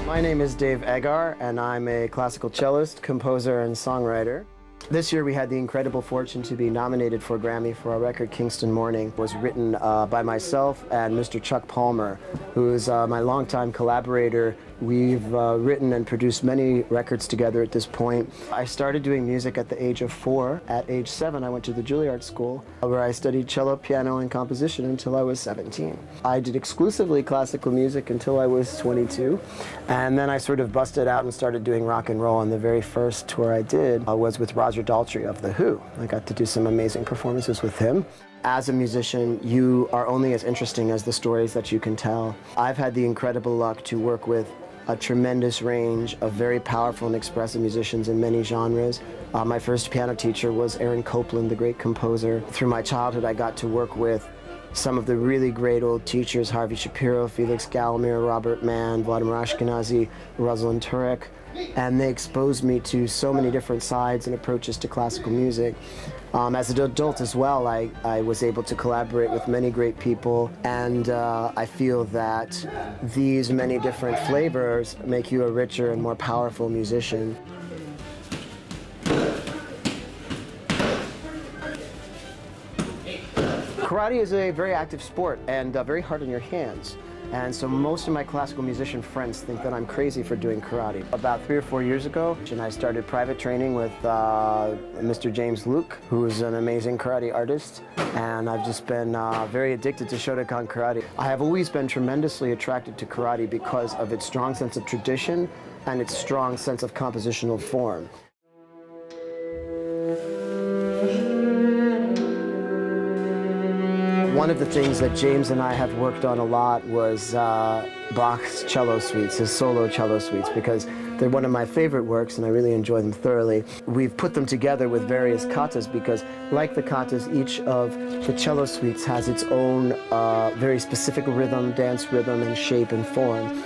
My name is Dave Eggar, and I'm a classical cellist, composer, and songwriter. This year we had the incredible fortune to be nominated for a Grammy for our record Kingston Morning. It was written by myself and Mr. Chuck Palmer, who is my longtime collaborator. We've written and produced many records together at this point. I started doing music at the age of 4. At age 7, I went to the Juilliard School, where I studied cello, piano, and composition until I was 17. I did exclusively classical music until I was 22, and then I sort of busted out and started doing rock and roll, and the very first tour I did was with Roger Daltrey of The Who. I got to do some amazing performances with him. As a musician, you are only as interesting as the stories that you can tell. I've had the incredible luck to work with a tremendous range of very powerful and expressive musicians in many genres. My first piano teacher was Aaron Copland, the great composer. Through my childhood, I got to work with some of the really great old teachers, Harvey Shapiro, Felix Galimir, Robert Mann, Vladimir Ashkenazy, Rosalind Turek, and they exposed me to so many different sides and approaches to classical music. As an adult as well, I was able to collaborate with many great people, and I feel that these many different flavors make you a richer and more powerful musician. Karate is a very active sport and very hard on your hands. And so most of my classical musician friends think that I'm crazy for doing karate. About 3 or 4 years ago, I started private training with Mr. James Luke, who is an amazing karate artist, and I've just been very addicted to Shotokan karate. I have always been tremendously attracted to karate because of its strong sense of tradition and its strong sense of compositional form. One of the things that James and I have worked on a lot was Bach's cello suites, his solo cello suites, because they're one of my favorite works and I really enjoy them thoroughly. We've put them together with various katas because, like the katas, each of the cello suites has its own very specific rhythm, dance rhythm, and shape and form.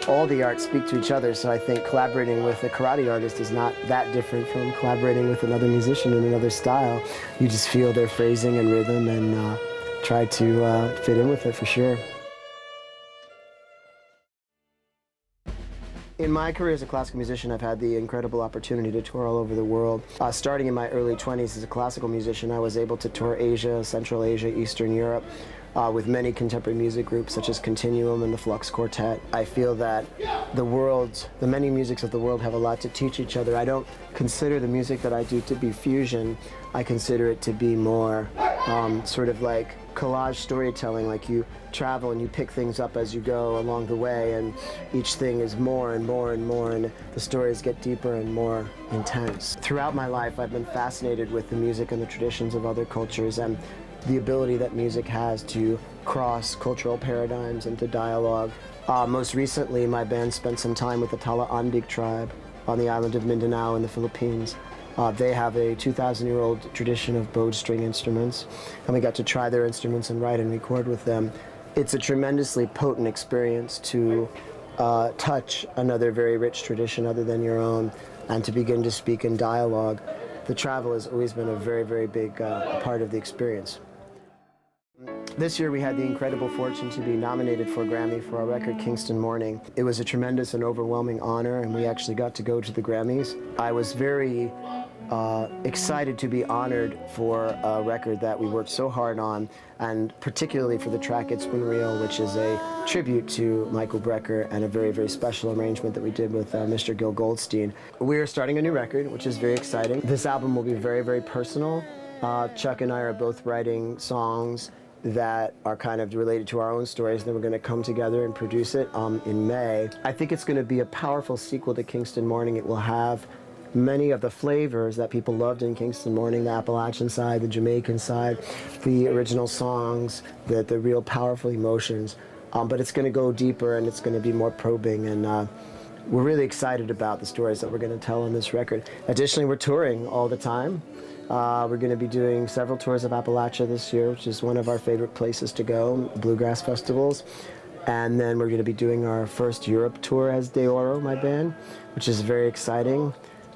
All the arts speak to each other, so I think collaborating with a karate artist is not that different from collaborating with another musician in another style. You just feel their phrasing and rhythm and try to fit in with it for sure. In my career as a classical musician, I've had the incredible opportunity to tour all over the world. Starting in my early 20s as a classical musician, I was able to tour Asia, Central Asia, Eastern Europe, with many contemporary music groups such as Continuum and the Flux Quartet. I feel that the many musics of the world have a lot to teach each other. I don't consider the music that I do to be fusion. I consider it to be more sort of like collage storytelling, like you travel and you pick things up as you go along the way, and each thing is more and more and more, and the stories get deeper and more intense. Throughout my life, I've been fascinated with the music and the traditions of other cultures and the ability that music has to cross cultural paradigms and to dialogue. Most recently, my band spent some time with the Tala Andig tribe on the island of Mindanao in the Philippines. They have a 2,000-year-old tradition of bowed string instruments, and we got to try their instruments and write and record with them. It's a tremendously potent experience to touch another very rich tradition other than your own and to begin to speak in dialogue. The travel has always been a very, very big part of the experience. This year we had the incredible fortune to be nominated for a Grammy for our record Kingston Morning. It was a tremendous and overwhelming honor, and we actually got to go to the Grammys. I was very excited to be honored for a record that we worked so hard on, and particularly for the track It's Been Real, which is a tribute to Michael Brecker and a very, very special arrangement that we did with Mr. Gil Goldstein. We are starting a new record, which is very exciting. This album will be very, very personal. Chuck and I are both writing songs that are kind of related to our own stories, and then we're going to come together and produce it in May. I think it's going to be a powerful sequel to Kingston Morning. It will have many of the flavors that people loved in Kingston Morning, the Appalachian side, the Jamaican side, the original songs, the real powerful emotions, but it's going to go deeper and it's going to be more probing, and we're really excited about the stories that we're going to tell on this record. Additionally, we're touring all the time. We're going to be doing several tours of Appalachia this year, which is one of our favorite places to go, bluegrass festivals. And then we're going to be doing our first Europe tour as De Oro, my band, which is very exciting.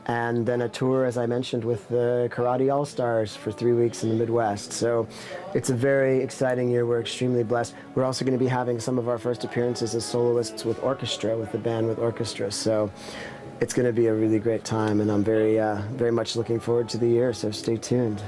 and then a tour, as I mentioned, with the Karate All-Stars for 3 weeks in the Midwest. So it's a very exciting year. We're extremely blessed. We're also going to be having some of our first appearances as soloists with orchestra, with the band with orchestra. So it's going to be a really great time, and I'm very much looking forward to the year, so stay tuned.